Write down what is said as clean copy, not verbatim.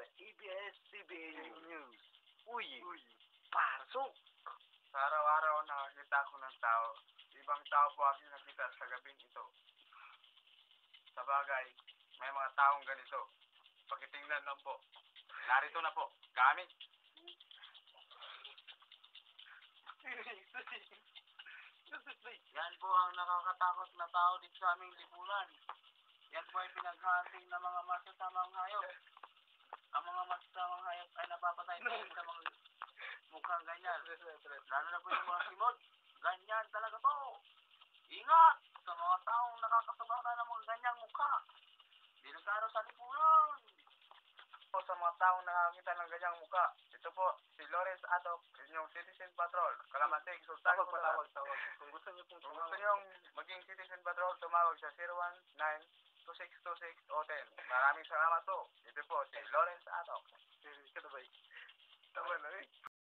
sa ABS-CBN News. Uy, pasok! Sa araw-araw nakakita ko ng tao. Ibang tao po aking nakita sa gabing ito. Sa bagay, may mga taong ganito. Pakitingnan lang po. Narito na po. Gamit. Yan po ang nakakatakot na tao dito sa aming lipunan. Yan po ay pinaghahunting ng mga masasamang hayop. Ang mga masasamang hayop ay napapatay dahil sa mga mukhang ganyan. Lalo na po yung mga simod. Ganyan talaga to. Ingat sa mga taong nakakasabata ng mga ganyang mukha. Delikado sa lipunan. Sa mga taong nakakita ng ganyang mukha. Ito po, si Lawrence Atok, inyong Citizen Patrol, Kalamasig, Sultan. Tawag. Kung gusto nyo maging Citizen Patrol, tumawag sa 019-2626-10. Maraming salamat po. Ito po, si Lawrence